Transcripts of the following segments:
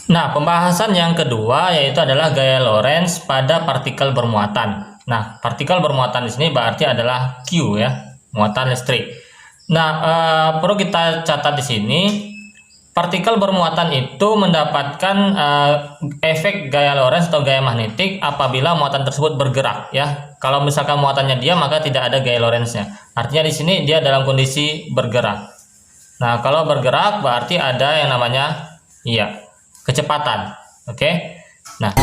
Nah, pembahasan yang kedua yaitu adalah gaya Lorentz pada partikel bermuatan. Nah, partikel bermuatan di sini berarti adalah Q ya, muatan listrik. Nah, perlu kita catat di sini, partikel bermuatan itu mendapatkan efek gaya Lorentz atau gaya magnetik apabila muatan tersebut bergerak ya. Kalau misalkan muatannya diam maka tidak ada gaya Lorentz-nya. Artinya di sini dia dalam kondisi bergerak. Nah, kalau bergerak berarti ada yang namanya kecepatan. Oke. Nah,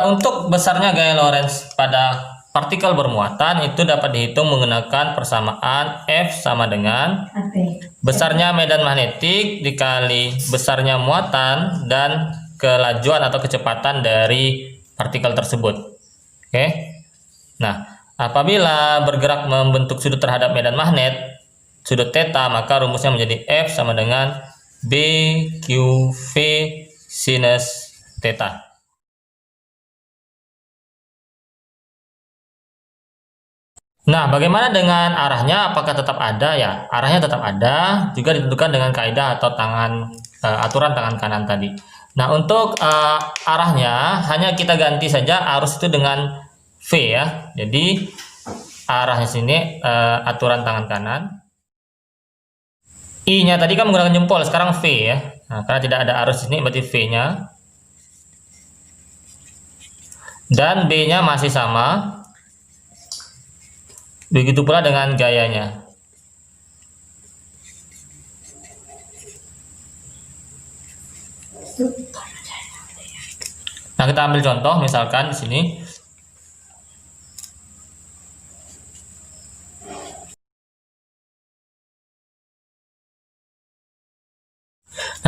untuk besarnya gaya Lorentz pada partikel bermuatan itu dapat dihitung menggunakan persamaan F sama dengan besarnya medan magnetik dikali besarnya muatan dan kelajuan atau kecepatan dari partikel tersebut. Oke. Nah, apabila bergerak membentuk sudut terhadap medan magnet, sudut theta, maka rumusnya menjadi F sama dengan BQV sinus theta. Nah, bagaimana dengan arahnya? Apakah tetap ada ya? Arahnya tetap ada, juga ditentukan dengan kaidah atau aturan tangan kanan tadi. Nah, untuk arahnya hanya kita ganti saja arus itu dengan V ya. Jadi arahnya sini aturan tangan kanan. I-nya tadi kan menggunakan jempol, sekarang V ya. Nah, karena tidak ada arus ini berarti V-nya. Dan B-nya masih sama. Begitu pula dengan gayanya. Nah, kita ambil contoh misalkan di sini.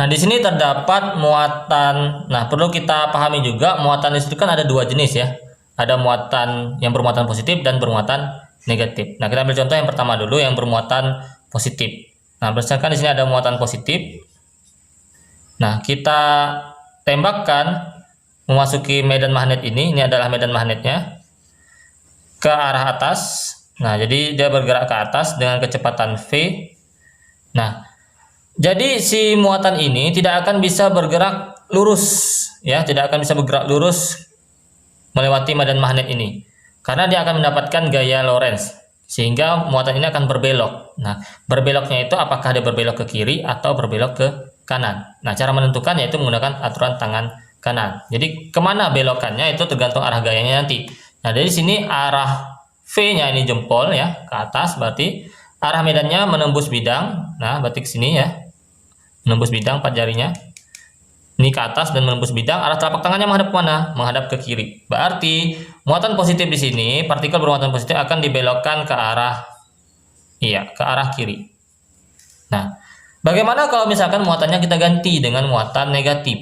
Nah, di sini terdapat muatan. Nah, perlu kita pahami juga muatan listrik kan ada dua jenis ya. Ada muatan yang bermuatan positif dan bermuatan negatif. Nah, kita ambil contoh yang pertama dulu yang bermuatan positif. Nah, berdasarkan di sini ada muatan positif. Nah, kita tembakkan memasuki medan magnet ini adalah medan magnetnya ke arah atas. Nah, jadi dia bergerak ke atas dengan kecepatan V. Nah, jadi si muatan ini tidak akan bisa bergerak lurus ya, tidak akan bisa bergerak lurus melewati medan magnet ini. Karena dia akan mendapatkan gaya Lorentz, sehingga muatan ini akan berbelok. Nah, berbeloknya itu apakah dia berbelok ke kiri atau berbelok ke kanan. Nah, cara menentukan yaitu menggunakan aturan tangan kanan. Jadi, kemana belokannya itu tergantung arah gayanya nanti. Nah, dari sini arah V-nya ini jempol ya, ke atas, berarti arah medannya menembus bidang. Nah, berarti ke sini ya, menembus bidang 4 jarinya. Ini ke atas dan menembus bidang, arah telapak tangannya menghadap mana? Menghadap ke kiri. Berarti muatan positif di sini, partikel bermuatan positif akan dibelokkan ke arah ke arah kiri. Nah, bagaimana kalau misalkan muatannya kita ganti dengan muatan negatif?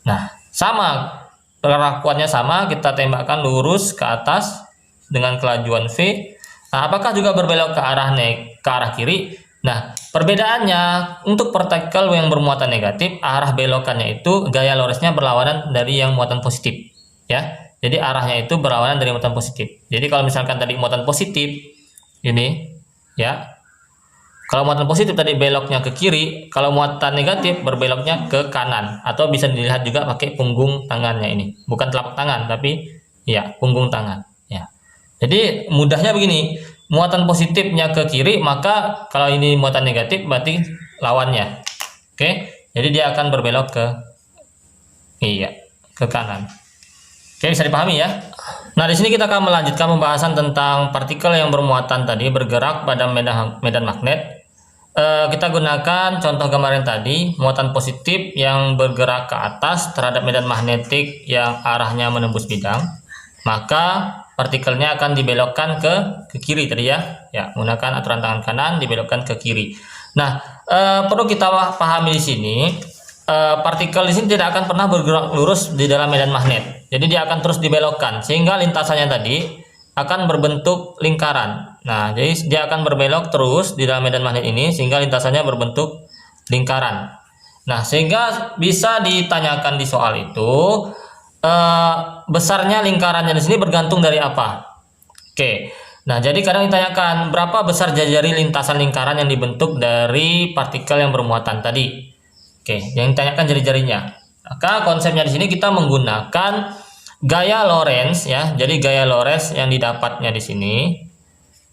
Nah, sama, perlakuannya sama, kita tembakkan lurus ke atas dengan kelajuan V. Nah, apakah juga berbelok ke arah kiri? Nah, perbedaannya untuk partikel yang bermuatan negatif, arah belokannya itu gaya Lorentz-nya berlawanan dari yang muatan positif, ya. Jadi arahnya itu berlawanan dari muatan positif. Jadi kalau misalkan tadi muatan positif ini, ya. Kalau muatan positif tadi beloknya ke kiri, kalau muatan negatif berbeloknya ke kanan, atau bisa dilihat juga pakai punggung tangannya ini, bukan telapak tangan, tapi ya punggung tangan, ya. Jadi mudahnya begini. Muatan positifnya ke kiri, maka kalau ini muatan negatif berarti lawannya. Oke, jadi dia akan berbelok ke kanan. Oke, bisa dipahami ya. Nah, di sini kita akan melanjutkan pembahasan tentang partikel yang bermuatan tadi bergerak pada medan magnet. Kita gunakan contoh gambaran tadi, muatan positif yang bergerak ke atas terhadap medan magnetik yang arahnya menembus bidang, maka partikelnya akan dibelokkan ke kiri tadi ya, menggunakan aturan tangan kanan dibelokkan ke kiri. Nah, perlu kita pahami di sini, partikel di sini tidak akan pernah bergerak lurus di dalam medan magnet. Jadi dia akan terus dibelokkan sehingga lintasannya tadi akan berbentuk lingkaran. Nah, jadi dia akan berbelok terus di dalam medan magnet ini sehingga lintasannya berbentuk lingkaran. Nah, sehingga bisa ditanyakan di soal itu besarnya lingkarannya di sini bergantung dari apa? Oke. Nah, jadi kadang ditanyakan berapa besar jari lintasan lingkaran yang dibentuk dari partikel yang bermuatan tadi. Oke, yang ditanyakan jari-jarinya. Maka konsepnya di sini kita menggunakan gaya Lorentz ya. Jadi gaya Lorentz yang didapatnya di sini.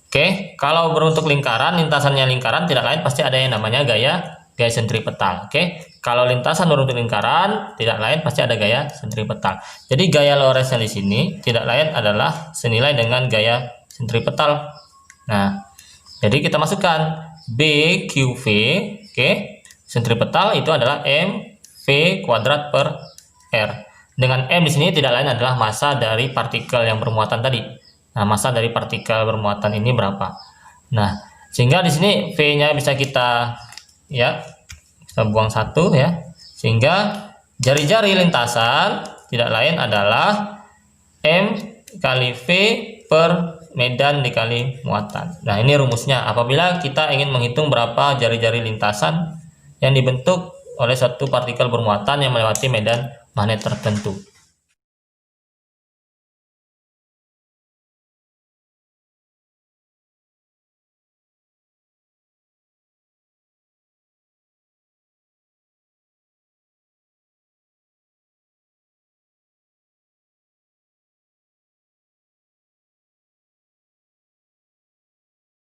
Oke, kalau beruntuk lingkaran, lintasannya lingkaran tidak lain pasti ada yang namanya gaya sentripetal. Oke, kalau lintasan beruntuk lingkaran tidak lain pasti ada gaya sentripetal. Jadi gaya Lorentz yang di sini tidak lain adalah senilai dengan gaya sentripetal. Nah, jadi kita masukkan BQV, oke, sentripetal itu adalah mv kuadrat per r. Dengan m di sini tidak lain adalah massa dari partikel yang bermuatan tadi. Nah, massa dari partikel bermuatan ini berapa? Nah, sehingga di sini V-nya bisa kita buang satu ya. Sehingga jari-jari lintasan tidak lain adalah M kali V per medan dikali muatan. Nah, ini rumusnya. Apabila kita ingin menghitung berapa jari-jari lintasan yang dibentuk oleh satu partikel bermuatan yang melewati medan magnet tertentu.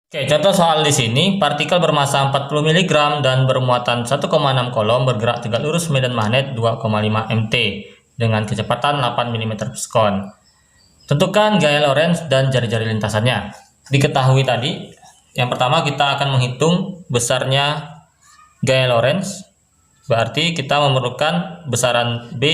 Oke, contoh soal di sini, partikel bermassa 40 mg dan bermuatan 1,6 kolom bergerak tegak lurus medan magnet 2,5 mt dengan kecepatan 8 mm per sekon. Tentukan gaya Lorentz dan jari-jari lintasannya. Diketahui tadi, yang pertama kita akan menghitung besarnya gaya Lorentz, berarti kita memerlukan besaran B,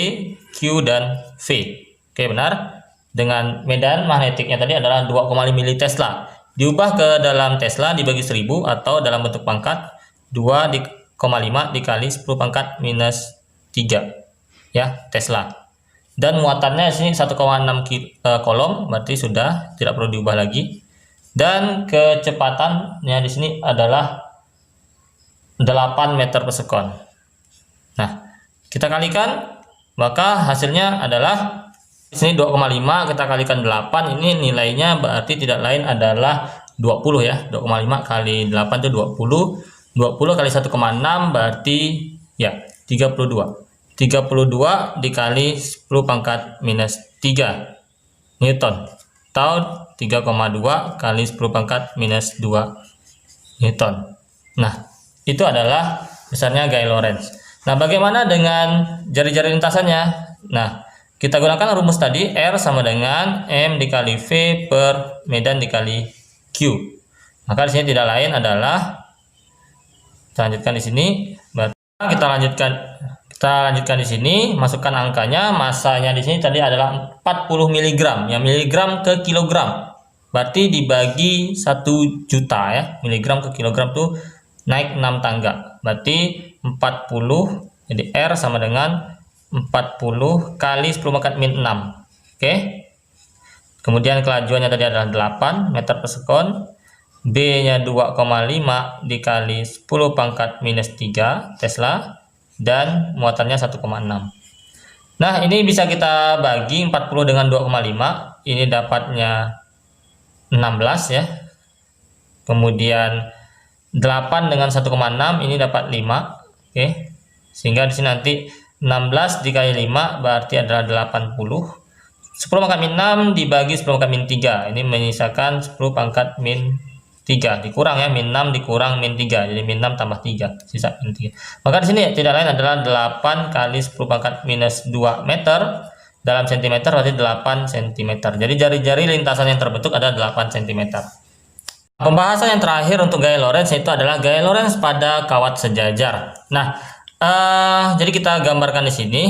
Q, dan V. Oke, benar. Dengan medan magnetiknya tadi adalah 2,5 mili Tesla. Diubah ke dalam Tesla dibagi 1000 atau dalam bentuk pangkat 2,5 dikali 10 pangkat minus 3 ya Tesla. Dan muatannya di sini 1,6 kolom, berarti sudah tidak perlu diubah lagi. Dan kecepatannya di sini adalah 8 meter per sekon. Nah, kita kalikan, maka hasilnya adalah di sini 2,5 kita kalikan 8, ini nilainya berarti tidak lain adalah 20 ya. 2,5 kali 8 itu 20. 20 kali 1,6 berarti ya 32. 32 dikali 10 pangkat minus 3 Newton atau 3,2 kali 10 pangkat minus 2 Newton. Nah, itu adalah besarnya gaya Lorentz. Nah, bagaimana dengan jari-jari lintasannya? Nah, kita gunakan rumus tadi, R sama dengan M dikali V per medan dikali Q. Maka di sini tidak lain adalah, kita lanjutkan di sini, kita lanjutkan di sini, masukkan angkanya, massanya di sini tadi adalah 40 mg, ya miligram ke kilogram. Berarti dibagi 1 juta ya, miligram ke kilogram tuh naik 6 tangga. Berarti 40, jadi R sama dengan 40 kali 10 pangkat min 6. Oke. Kemudian kelajuannya tadi adalah 8 meter per sekon. B-nya 2,5 dikali 10 pangkat minus 3 Tesla. Dan muatannya 1,6. Nah, ini bisa kita bagi 40 dengan 2,5. Ini dapatnya 16 ya. Kemudian 8 dengan 1,6 ini dapat 5. Oke. Sehingga di sini nanti 16 dikali 5 berarti adalah 80. 10 pangkat min 6 dibagi 10 pangkat min 3. Ini menyisakan 10 pangkat min 3. Dikurang ya, min 6 dikurang min 3. Jadi min 6 tambah 3, sisa min 3. Maka di sini tidak lain adalah 8 kali 10 pangkat minus 2 meter dalam cm berarti 8 cm. Jadi jari-jari lintasan yang terbentuk adalah 8 cm. Pembahasan yang terakhir untuk gaya Lorentz itu adalah gaya Lorentz pada kawat sejajar. Nah, jadi kita gambarkan di sini.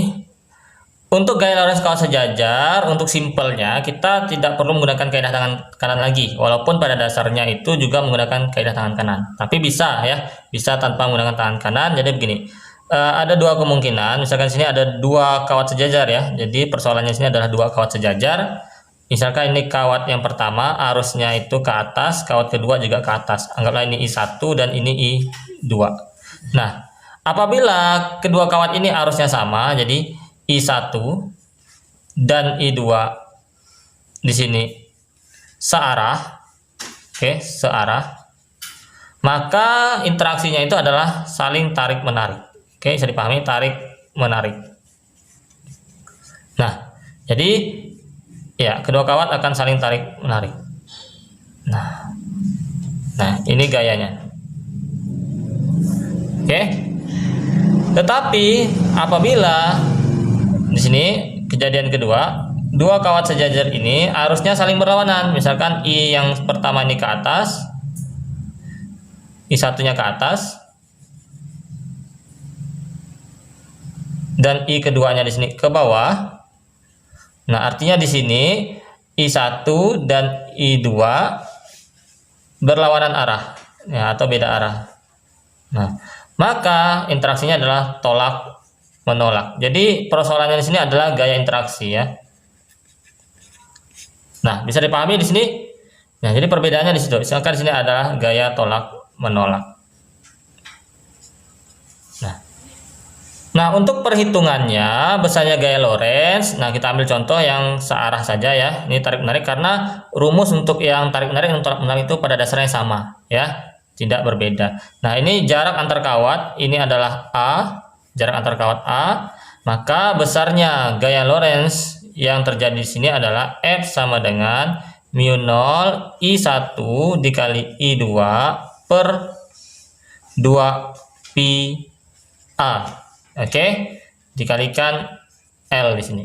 Untuk gaya Lorentz kawat sejajar, untuk simpelnya kita tidak perlu menggunakan kaidah tangan kanan lagi, walaupun pada dasarnya itu juga menggunakan kaidah tangan kanan. Tapi bisa ya, bisa tanpa menggunakan tangan kanan. Jadi begini, ada dua kemungkinan. Misalkan sini ada 2 kawat sejajar ya. Jadi persoalannya sini adalah 2 kawat sejajar. Misalkan ini kawat yang pertama arusnya itu ke atas, kawat kedua juga ke atas. Anggaplah ini I1 dan ini I2. Nah, Apabila kedua kawat ini arusnya sama, jadi I1 dan I2 di sini searah, oke, searah, maka interaksinya itu adalah saling tarik menarik. Oke, bisa dipahami tarik menarik. Nah, jadi ya kedua kawat akan saling tarik menarik. Nah, ini gayanya. Oke. Tetapi apabila di sini kejadian kedua, dua kawat sejajar ini arusnya saling berlawanan. Misalkan I yang pertama ini ke atas, I satunya ke atas, dan I keduanya di sini ke bawah. Nah, artinya di sini I1 dan I2 berlawanan arah, ya, atau beda arah. Nah, maka interaksinya adalah tolak menolak. Jadi persoalannya di sini adalah gaya interaksi, ya. Nah, bisa dipahami di sini. Nah, jadi perbedaannya di situ. Misalkan di sini adalah gaya tolak menolak. Nah, untuk perhitungannya besarnya gaya Lorentz, nah kita ambil contoh yang searah saja ya. Ini tarik menarik karena rumus untuk yang tarik menarik dan tolak menarik itu pada dasarnya sama, ya, tidak berbeda. Nah, ini jarak antar kawat, ini adalah A, jarak antar kawat A, maka besarnya gaya Lorentz yang terjadi di sini adalah F sama dengan mu 0 I1 dikali I2 per 2 pi A. Oke, dikalikan L di sini.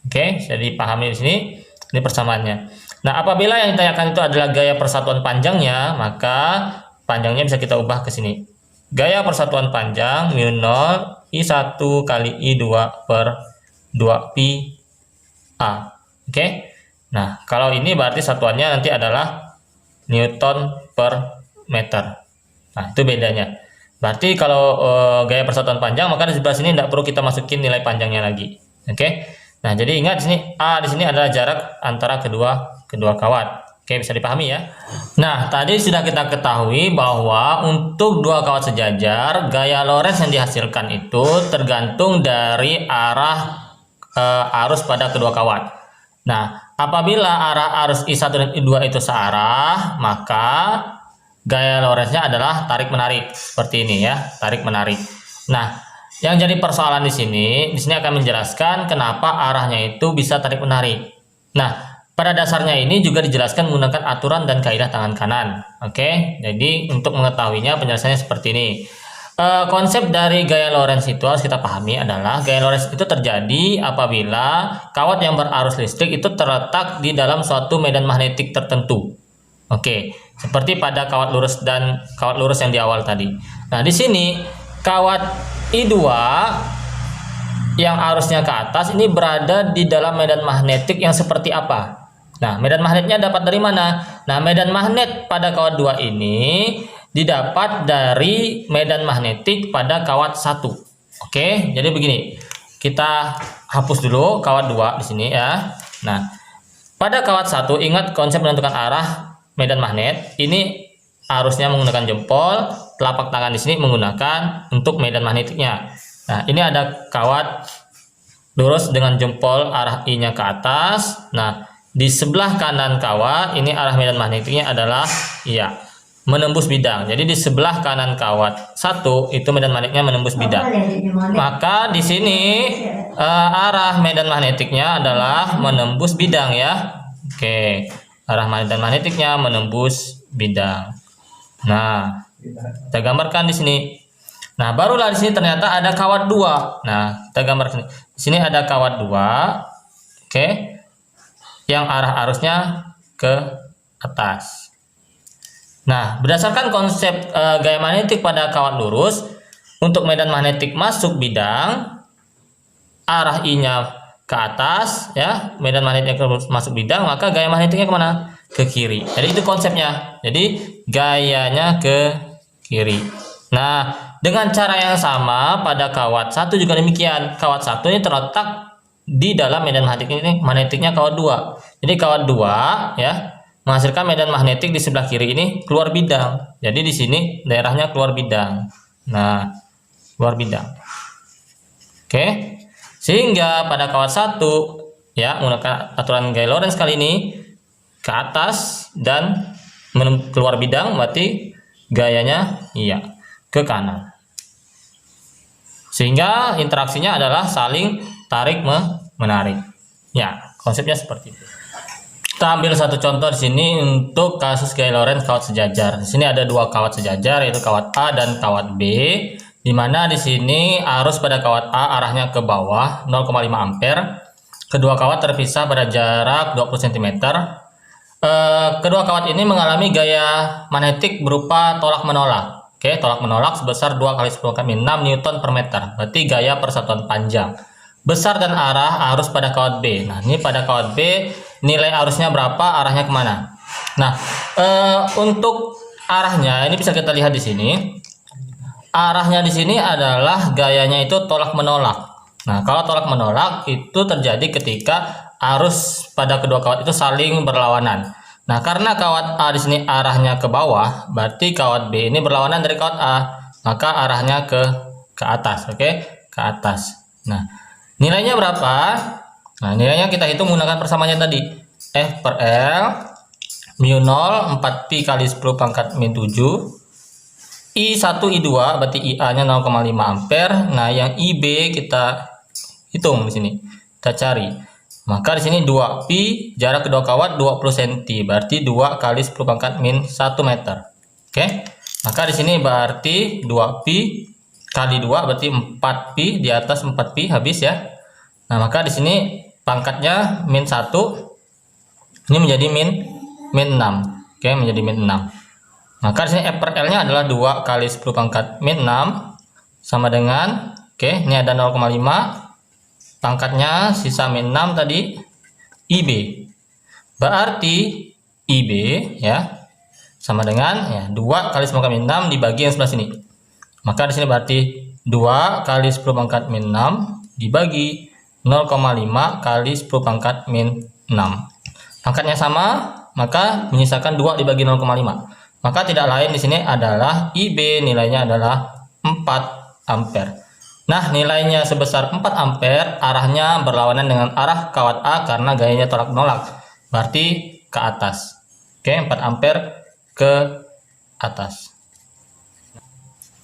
Oke, jadi dipahami di sini. Ini persamaannya. Nah, apabila yang ditanyakan itu adalah gaya persatuan panjangnya, maka panjangnya bisa kita ubah ke sini. Gaya persatuan panjang mu 0 I1 kali I2 per 2 pi A. Oke. Nah, kalau ini berarti satuannya nanti adalah Newton per meter. Nah, itu bedanya. Berarti kalau gaya persatuan panjang, maka di sebelah sini tidak perlu kita masukin nilai panjangnya lagi. Oke. Nah, jadi ingat di sini A di sini adalah jarak antara kedua kawat. Oke, bisa dipahami ya. Nah, tadi sudah kita ketahui bahwa untuk dua kawat sejajar, gaya Lorentz yang dihasilkan itu tergantung dari arah arus pada kedua kawat. Nah, apabila arah arus I1 dan I2 itu searah, maka gaya Lorentz-nya adalah tarik menarik seperti ini ya, tarik menarik. Nah, yang jadi persoalan di sini akan menjelaskan kenapa arahnya itu bisa tarik menarik. Nah, pada dasarnya ini juga dijelaskan menggunakan aturan dan kaidah tangan kanan. Oke, jadi untuk mengetahuinya penjelasannya seperti ini. Konsep dari gaya Lorentz itu harus kita pahami adalah gaya Lorentz itu terjadi apabila kawat yang berarus listrik itu terletak di dalam suatu medan magnetik tertentu. Oke, seperti pada kawat lurus dan kawat lurus yang di awal tadi. Nah, di sini kawat I2 yang arusnya ke atas ini berada di dalam medan magnetik yang seperti apa? Nah, medan magnetnya dapat dari mana? Nah, medan magnet pada kawat 2 ini didapat dari medan magnetik pada kawat 1. Oke, jadi begini. Kita hapus dulu kawat 2 di sini ya. Nah, pada kawat 1 ingat konsep menentukan arah medan magnet. Ini arusnya menggunakan jempol, telapak tangan di sini menggunakan untuk medan magnetiknya. Nah, ini ada kawat lurus dengan jempol arah I-nya ke atas. Nah, di sebelah kanan kawat ini arah medan magnetiknya adalah menembus bidang. Jadi di sebelah kanan kawat 1 itu medan magnetiknya menembus bidang. Maka di sini arah medan magnetiknya adalah menembus bidang ya. Oke. Arah medan magnetiknya menembus bidang. Nah, kita gambarkan di sini. Nah, barulah di sini ternyata ada kawat 2. Nah, kita gambarkan di sini ada kawat 2. Oke. Yang arah arusnya ke atas. Nah, berdasarkan konsep gaya magnetik pada kawat lurus, untuk medan magnetik masuk bidang, arah I-nya ke atas ya, medan magnetiknya masuk bidang, maka gaya magnetiknya kemana? Ke kiri. Jadi itu konsepnya. Jadi gayanya ke kiri. Nah, dengan cara yang sama pada kawat 1 juga demikian. Kawat 1 ini terletak di dalam medan magnetiknya kawat 2. Jadi kawat 2 ya menghasilkan medan magnetik di sebelah kiri ini keluar bidang. Jadi di sini daerahnya keluar bidang. Nah, luar bidang. Oke. Sehingga pada kawat 1 ya menggunakan aturan gaya Lorentz kali ini ke atas dan keluar bidang, berarti gayanya iya ke kanan. Sehingga interaksinya adalah saling tarik menarik. Ya, konsepnya seperti itu. Kita ambil satu contoh di sini untuk kasus gaya Lorentz kawat sejajar. Di sini ada dua kawat sejajar, yaitu kawat A dan kawat B, di mana di sini arus pada kawat A arahnya ke bawah 0,5 ampere. Kedua kawat terpisah pada jarak 20 cm. Kedua kawat ini mengalami gaya magnetik berupa tolak menolak. Oke, tolak menolak sebesar 2 × 10⁻⁶ Newton per meter. Berarti gaya persatuan panjang. Besar dan arah arus pada kawat B. Nah, ini pada kawat B nilai arusnya berapa, arahnya kemana? Nah, untuk arahnya ini bisa kita lihat di sini. Arahnya di sini adalah gayanya itu tolak menolak. Nah, kalau tolak menolak itu terjadi ketika arus pada kedua kawat itu saling berlawanan. Nah, karena kawat A di sini arahnya ke bawah, berarti kawat B ini berlawanan dari kawat A, maka arahnya ke atas, oke? Ke atas. Nah, nilainya berapa? Nah, nilainya kita hitung menggunakan persamaannya tadi. F per L mu 0 4pi kali 10⁻⁷ I1 I2 berarti IA-nya 0,5 ampere. Nah, yang IB kita hitung di sini. Kita cari. Maka di sini 2pi, jarak kedua kawat 20 cm, berarti 2 kali 10⁻⁻⁻1 meter. Oke. Maka di sini berarti 2pi kali 2 berarti 4pi, di atas 4pi habis ya. Nah, maka di sini pangkatnya min 1. Ini menjadi min 6. Oke, menjadi min 6. Maka di sini F per L-nya adalah 2 kali 10⁻⁻�6 sama dengan, oke, ini ada 0,5. Pangkatnya sisa min 6 tadi, IB. Berarti IB ya sama dengan ya 2 kali 10⁻⁶ dibagi yang sebelah sini. Maka di sini berarti 2 kali 10⁻⁻�6 dibagi 0,5 kali 10⁻⁻�6. Pangkatnya sama, maka menyisakan 2 dibagi 0,5. Maka tidak lain di sini adalah IB, nilainya adalah 4 ampere. Nah, nilainya sebesar 4 ampere, arahnya berlawanan dengan arah kawat A karena gayanya tolak menolak. Berarti ke atas. Oke, 4 ampere ke atas.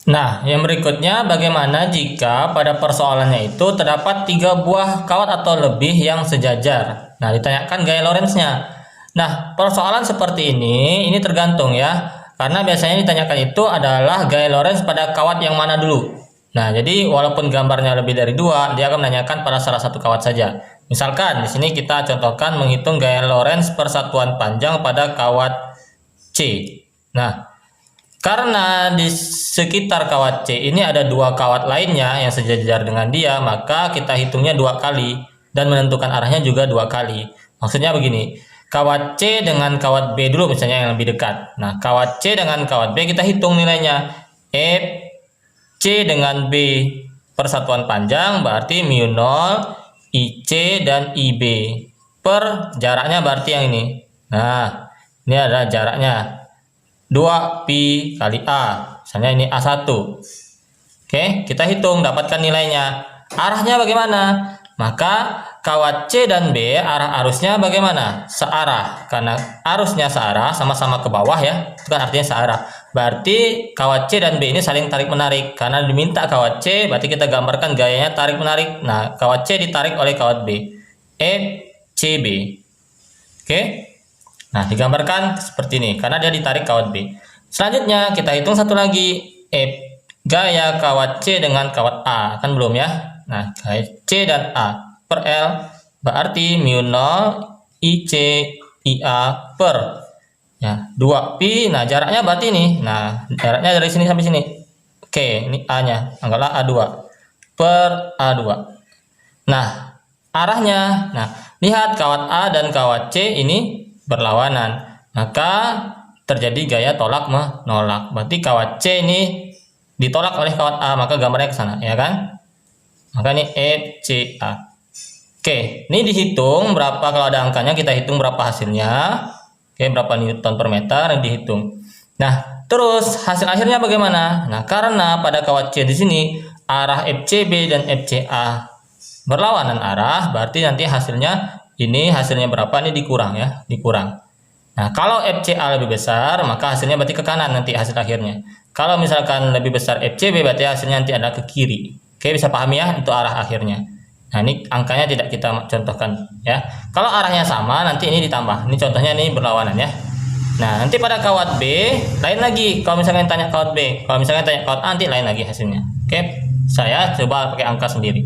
Nah, yang berikutnya bagaimana jika pada persoalannya itu terdapat 3 buah kawat atau lebih yang sejajar. Nah, ditanyakan gaya Lorentz-nya. Nah, persoalan seperti ini tergantung ya. Karena biasanya ditanyakan itu adalah gaya Lorentz pada kawat yang mana dulu. Nah, jadi walaupun gambarnya lebih dari 2, dia akan menanyakan pada salah satu kawat saja. Misalkan di sini kita contohkan menghitung gaya Lorentz persatuan panjang pada kawat C. Nah, karena di sekitar kawat C ini ada 2 kawat lainnya yang sejajar dengan dia, maka kita hitungnya 2 kali dan menentukan arahnya juga 2 kali. Maksudnya begini, kawat C dengan kawat B dulu misalnya yang lebih dekat. Nah, kawat C dengan kawat B kita hitung nilainya. F C dengan B persatuan panjang berarti mu 0 IC dan IB per jaraknya berarti yang ini. Nah, ini adalah jaraknya 2pi kali A. Misalnya ini A1. Oke, kita hitung dapatkan nilainya. Arahnya bagaimana? Maka kawat C dan B arah arusnya bagaimana? Searah. Karena arusnya searah, sama-sama ke bawah ya. Itu kan artinya searah. Berarti kawat C dan B ini saling tarik-menarik. Karena diminta kawat C, berarti kita gambarkan gayanya tarik-menarik. Nah, kawat C ditarik oleh kawat B. FCB. Oke. Nah, digambarkan seperti ini. Karena dia ditarik kawat B. Selanjutnya, kita hitung satu lagi. Gaya kawat C dengan kawat A. Kan belum ya? Nah, gaya C dan A per L berarti mu 0 IC IA per ya 2pi. Nah, jaraknya berarti ini. Nah, jaraknya dari sini sampai sini. Oke, ini A-nya. Anggaplah A2 per A2. Nah, arahnya. Nah, lihat kawat A dan kawat C ini berlawanan. Maka terjadi gaya tolak menolak. Berarti kawat C ini ditolak oleh kawat A, maka gambarnya ke sana, ya kan? Maka ini FCA. Oke, ini dihitung berapa kalau ada angkanya, kita hitung berapa hasilnya. Oke, berapa Newton per meter yang dihitung. Nah, terus hasil akhirnya bagaimana? Nah, karena pada kawat C di sini arah FCB dan FCA berlawanan arah, berarti nanti hasilnya berapa, ini dikurang ya, dikurang. Nah, kalau FCA lebih besar, maka hasilnya berarti ke kanan nanti hasil akhirnya. Kalau misalkan lebih besar FCB, berarti hasilnya nanti ada ke kiri. Oke, bisa pahami ya, itu arah akhirnya. Nah, ini angkanya tidak kita contohkan ya. Kalau arahnya sama, nanti ini ditambah. Ini contohnya ini berlawanan ya. Nah, nanti pada kawat B lain lagi. Kalau misalkan tanya kawat B, kalau misalkan tanya kawat A, nanti lain lagi hasilnya. Oke, saya coba pakai angka sendiri.